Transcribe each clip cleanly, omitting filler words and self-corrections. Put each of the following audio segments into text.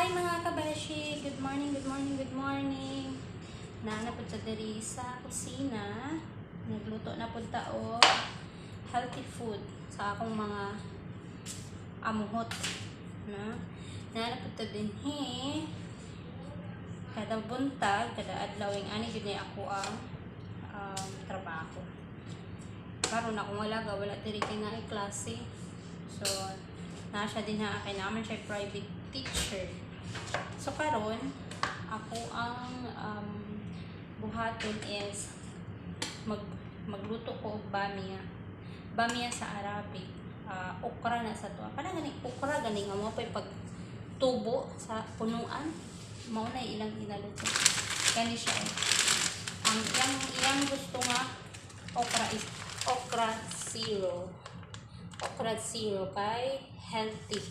Hi mga kabeshi! Good morning, good morning, good morning! Naana po sa diri sa kusina. Nagluto na po tao healthy food sa akong mga amuhot. Naana po din kada buntag, kada adlawing ani gud ako ang trabaho. Karon akong wala diri kay na klase. So siya din na kay naman siya private teacher. So karon ako ang buhaton is magluto ko og bamiya sa Arabic. Okra na sa to. Kana gani okra gani nga mo pay pag tubo sa punuan mao na ilang inaluto. Kani siya ang iyang gusto nga okra is okra zero. Okra zero kay healthy.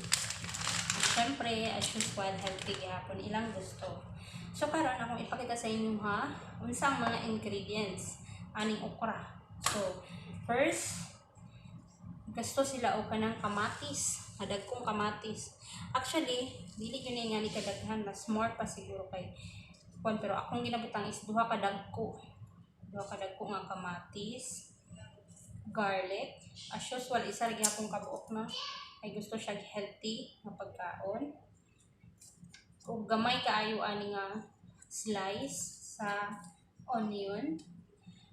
Siyempre, as usual, healthy gihapon ilang gusto. So karon akong ipakita sa inyo unsang mga ingredients aning okra. So first, gusto sila og kanang kamatis, dagkong kamatis. Actually, dili yun nga ni kadaghan, mas more pa siguro kay kon, pero akong ginabutang is duha ka dagko nga kamatis, garlic. As usual, isa lagi akong kabuok na ay gusto siya healthy na pagkaon. Ug gamay kaayo ani nga slice sa onion.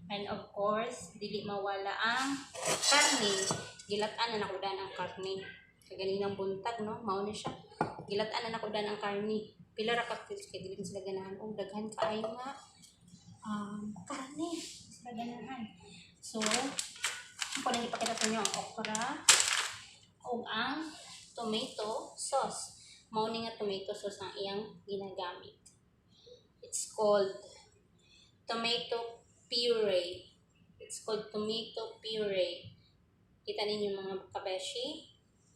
And of course, dili mawala ang karne. Gilatan na nakudan ang karne. Kaganinang buntag, no? Mao ni siya. Gilatan na nakudan ang karne. Pila ra ka pills kay dili sila ganahan og daghan kaayo nga karne. Sila ganahan. So, ako na ipakita sa inyo ang okra o ang tomato sauce. Mao ni nga tomato sauce ang iyang ginagamit. It's called tomato puree. It's called tomato puree. Kita ninyo mga kabeshi,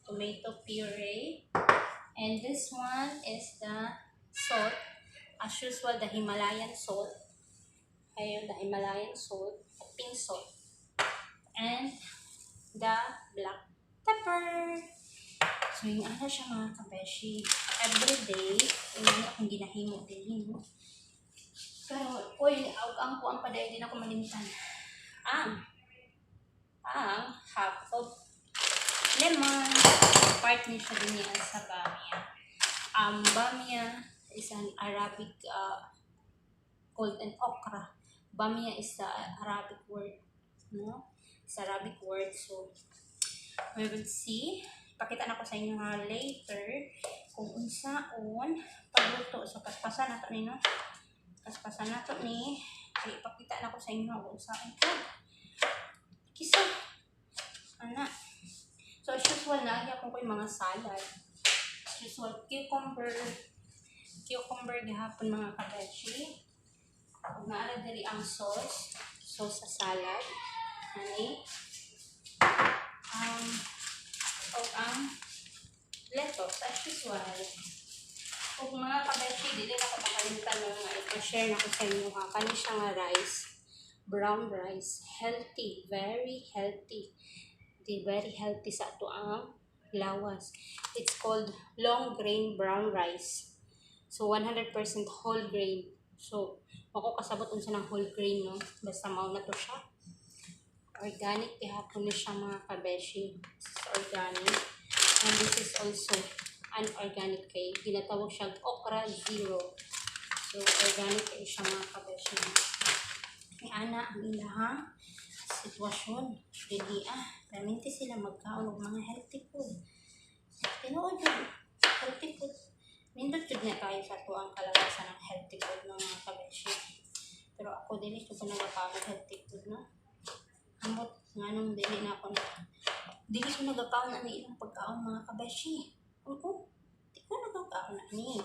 tomato puree. And this one is the salt. As usual, the Himalayan salt. Ayun, the Himalayan salt, the pink salt. And the black pepper. So, yung ano siya mga kabeshi. Everyday, yung akong ginahimo din. Pero, ang kuang paday din ako malimtan. Ang half of lemon. Part niya siya din yan sa bamiya. Bamiya is an Arabic called an okra. Bamiya is the Arabic word. No? It's Arabic word. So, we will see. Pakita na ko sa inyo later kung unsaon pagluto. So, paspasan na to ni, no? Paspasan na to ni. Kaya ipakita na ko sa inyo kung unsaon ito. Kisa. Ana. So, as usual, naagya ko yung mga salad. As usual, cucumber gihapon mga kabeshi. Kung naala diri ang sauce sa salad. Ani. O ang lettuce, as usual. Kung mga kabeshi, dili na ko makalimutan ng mga ipashare na ko sa inyo kani siya nga rice. Brown rice. Healthy. Very healthy. Very healthy sa ito ang lawas. It's called long grain brown rice. So, 100% whole grain. So, ako kasabot unsa ng whole grain, no? Basta mao na to siya. Organic, ihapon ni siya mga kabeshi. This is organic. And this is also an organic kay ginatawag siyang okra zero. So, organic kay siya mga kabeshi. Kaya ana ang ilahang sitwasyon. Dili perminti sila magkaon og mga healthy food. Tinuod yun. Healthy food. Nindot yun na tayo sa tuwang kalabasan ng healthy food ng mga kabeshi. Pero ako dili ko nagakaon ng healthy food, no? Amot nga nung dili na ako dili ko nagakaon na ni ilang pagkaon mga kabeshi. Oo. Di ko nagakaon na ni.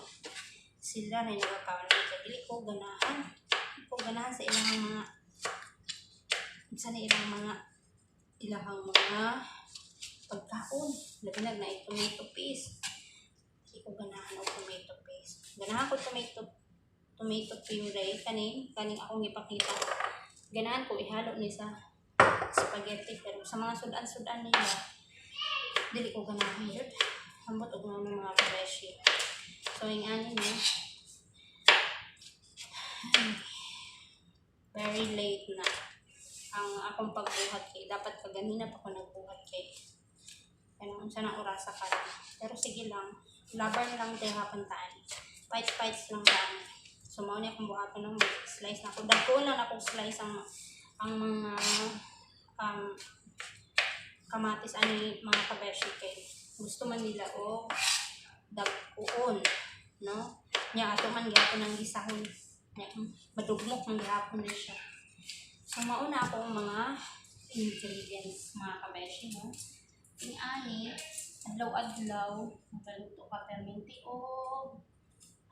Sila na nagakaon na ni. Dili ko ganahan. Dili ko ganahan sa ilang mga ilahang mga pagkaon. Labi na tomato paste. Hindi ko ganahan o tomato paste. Ganahan ko tomato puree. Kaning akong ipakita. Ganahan ko ihalo ni sa spaghetti. Pero sa mga sudan-sudan nila, dili ko ganahan yun. Hambot og mga kabeshi. So, So, yung ani no. Very late na ang akong pagbuhat kay. Dapat kaganina pa ako nagbuhat kay. Kaya naman siya ng orasa ka lang. Pero sige lang. Labar lang tayo hapon taan. Fights lang taan. So, mauna akong buhatan ng slice na ako. Dagko na akong slice ang mga kamatis ani mga kabeshi kay. Gusto man nila o dagkuon. No? Nya ato man gyapon ng gisahon. Madugmok ng gihapon na siya. So, mauna akong mga ingredients, mga kabeshi, no? Yung ani, adlaw-adlaw, magaluto ka perminti o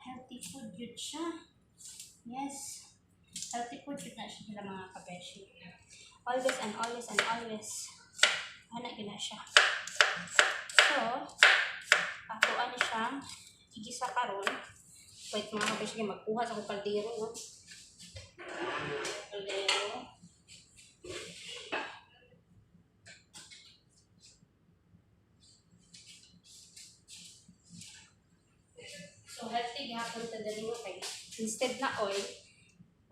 healthy food yun siya. Yes, healthy food yun na siya nila mga kabeshi. Always and always and always, hanak yun na siya. So, atuan na siya, igisa karon. Wait mga kabeshi, magkuha sa kaldero, no? Kaldero. So, healthy gihapon ta dali mo kay. Instead na oil,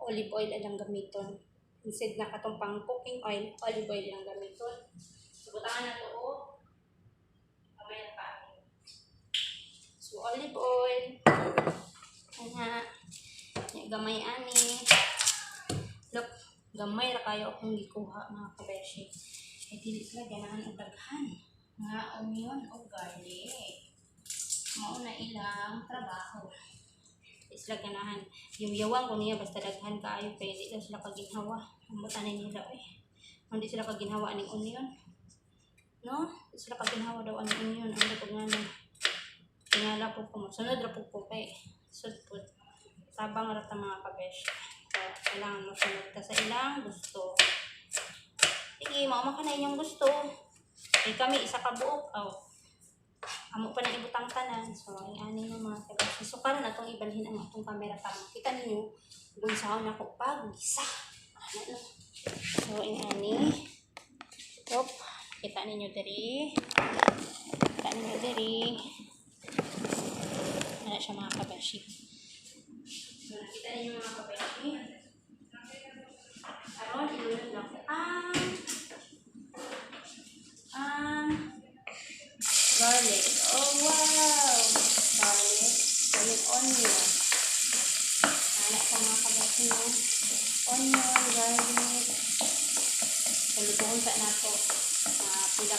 olive oil lang gamiton. Instead na katong pang cooking oil, olive oil lang gamiton. So, butangan na to o kamay na pa. So, olive oil. Ana, gamay ani. Look, gamay ra kayo akong gikuha mga kabeshi. Ay dili sila ganahan og daghan nga onion o garlic. Mao na ilang trabaho. Isla ganahan. Yung yawang ko niya basta daghan kaayo pwede daw sila kaginhawa. Ang butanin nila hindi sila kaginhawa aning onion. No? Sila kaginhawa daw aning onion. Ano pag nga nang tingala po ko. Sunod ra po ko kay sudpod. Tabang ra ta mga kabesh. So, kailangan mo sunod ka sa ilang gusto. Sige, mama ka na inyong gusto. Eh kami isa ka buok. Amo pa na ibutang tanan. So, ang ani ng mga kabesh. So, karon atong ibalhin ang atong camera para makita ninyo kung saan ako pag-isa. Ano? So, ang ani. Stop. Kita ninyo diri. Kita ninyo diri. Ano siya mga kabeshi. So, nakita ninyo mga kabeshi. Karon, ilunod lang ko. Garlic. Oh, wow! Garlic. Garlic onion. Anak sa mga kabeshi no? Onion, garlic. So, lutuon sa nato. Pila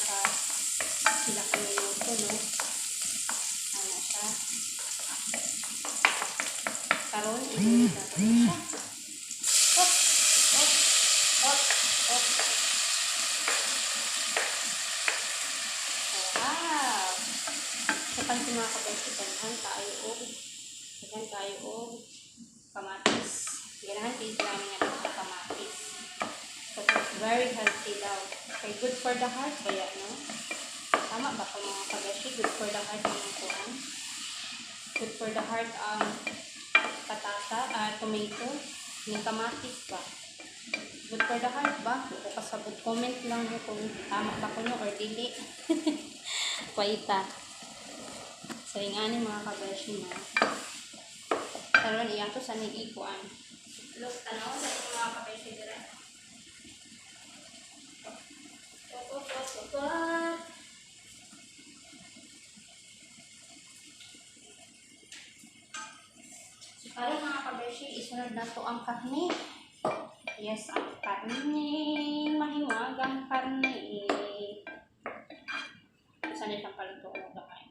ka minuto, no? Ano siya? Karon, ilunod nato siya. Hop! Hop! Hop! Hop! Wow! Sa pansin mga kabeshi, daghan tayo o kamatis. Ganahan kayo sila nga ng kamatis. So, it's very healthy daw. Okay, good for the heart kaya, no? Tama ba ito mga kabeshi? Good for the heart ang kuhan. Good for the heart ang patata, tomato, yung kamatis ba? Good for the heart ba? O kasabot, comment lang nyo kung tama ba ko no or dili. Paita. So, yung ani mga kabeshi na. Karon iyan to sa ikuan. Look, tanaw sa mga kabeshi dira. So, karon mga kabeshi, isunod na to ang karne. Yes, ang karne. Mahiwagang karne. Saan siyang paluto o gamay.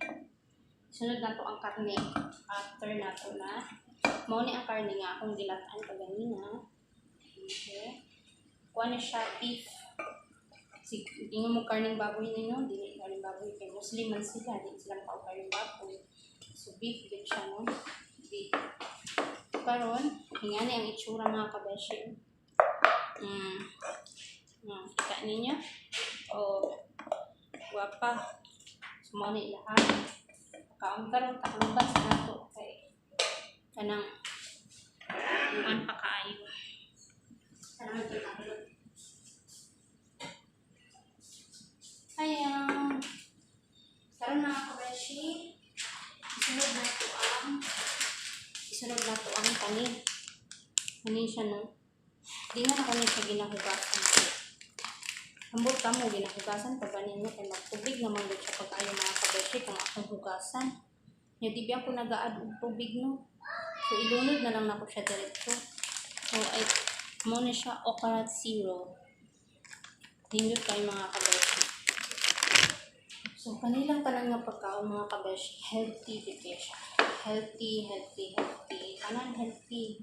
Sunod na to ang karne. After na to na. Mauni ang karne nga akong gilataan kaganina. Okay. Kuha na siya beef. Tingnan mo karneng baboy ninyo. Dili karneng baboy. Kaya Muslim man sila. Dili silang pao karneng baboy. So beef din siya, no? Beef. Karon, hingani ang itsura mga kabeshi. Kita ninyo? Guwapa. Sumali lahat. Kaon karon takambas na to kay kanang iwan pa kaayo. Kanang kita. Ayan. Karon mga kabeshi, sunod na to ang Isunod na to ang kanin. Kanin siya no. Di na kanin siya ginahugasan. Ambot ka mo, ginahugasan pa ba ninyo? Kaya magtubig naman doon siya pag ayaw mga kabeshi kung akong hugasan. Yung di ba ako nag-aad og tubig no. So ilunod na lang na ko siya diretso. So ay mo na siya okarat zero. Hindot kayo mga kabeshi. So kanilang tanan nga pagkaon mga kabeshi, healthy di kaya siya. Healthy. Kanan healthy.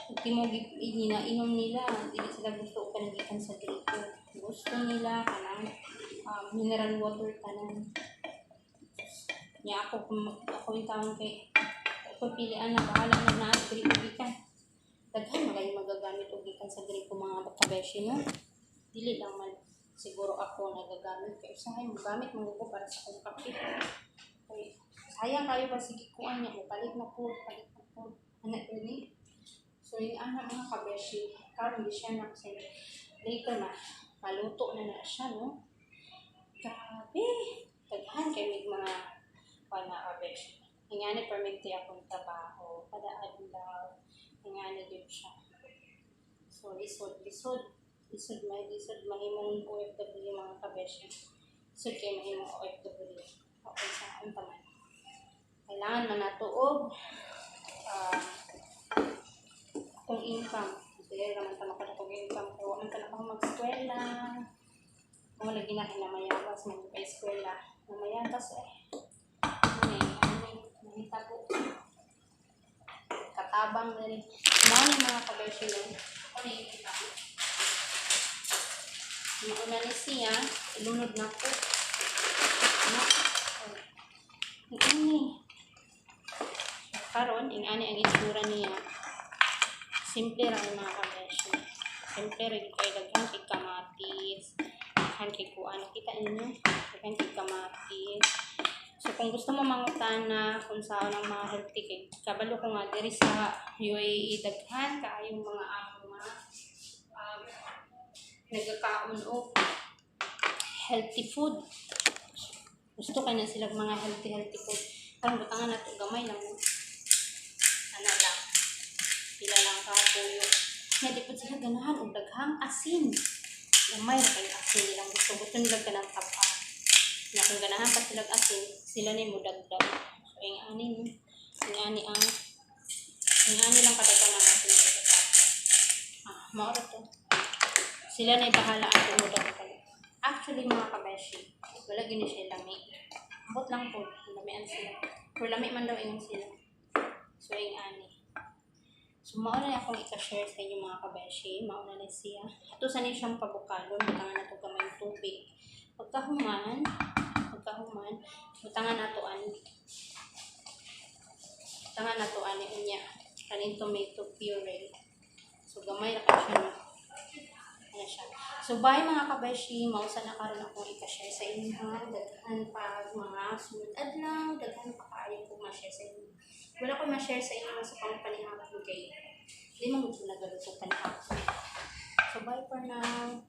Hindi mo inom nila, hindi sila gusto ka nagikan sa gripo. Gusto nila kanang mineral water kanan. Nya ako yung taong kay ako pilian na bahala na naat gripo gikan. Daghan magay magagamit og gikan sa gripo mga kabeshi no. Dili lang man siguro ako nagagamit kay usahay mo gamit mo ko para sa akong kape. Okay. Sayang kayo ba sige kuan niya palit na po. Anak ini. So yung mga kabeshi, karon di siya na kasi later na maluto na siya no. Grabe. Daghan kay mig mga kabeshi. Ingani permiti akong trabaho kada adlaw. Ingani gyud siya. So lisod mahimong OFW mga kabeshi. Lisod kay mahimong OFW. Okay sa ang taman. Kailangan man nato og kung income. Kaya naman tanong ko na kung income. Kaya naman tanong ko mag-eskwela. Kung lagi na kinamayawas, mag-eskwela. Namayawas Nahita po. Katabang na rin. Mga mga kabeshi nun. Ako na yung kita. Yung una ni siya, ilunod na po. Ini. Karon, ingani ang itsura niya. Simple lang mga kabeshi. Simple rin kayo daghan kay kamatis. Daghan kay kuan. Kita ninyo? Daghan kay kamatis. So kung gusto mo mangutana kung saan ang mga healthy kay kabalo ko nga diri sa UAE daghan kaayong mga nagkakaon og healthy food. Gusto kay na sila mga healthy food. Parang butangan nato gamay lang mo. Ano lang. Sila lang kapuyo. Nga di po sila ganahan o daghang asin. Gamay na kayo asin nilang gusto nila ka ng tapa. Nga kung ganahan pa sila asin, sila na yung mudagdaw. So, yung ani lang kadagang na natin yung tapa. Maura to. Sila na yung bahala at mudagdaw. Actually, mga kabeshi, wala gini siya lami. Abot lang po, lamian sila. Pero lami man daw ingon sila. So, yung ani. So, mauna na akong ika-share sa inyo mga kabeshi. Mauna na siya. Ito sa siyang pabukalon. Butangan na ito kamay tubig. Pagkahuman, butangan na ito niya. Kanin tomato puree. So, gamay na ka siya. Ano siya. So, bye mga kabeshi. Mausa na karon akong ika-share sa inyo. Daghan pa mga sunod adlaw. Daghan pa kaayo kong ma-share sa inyo. Wala ko ma-share sa inyo sa pangpanihapon kay hindi mo gusto nagaluto panihapon. So, bye for now.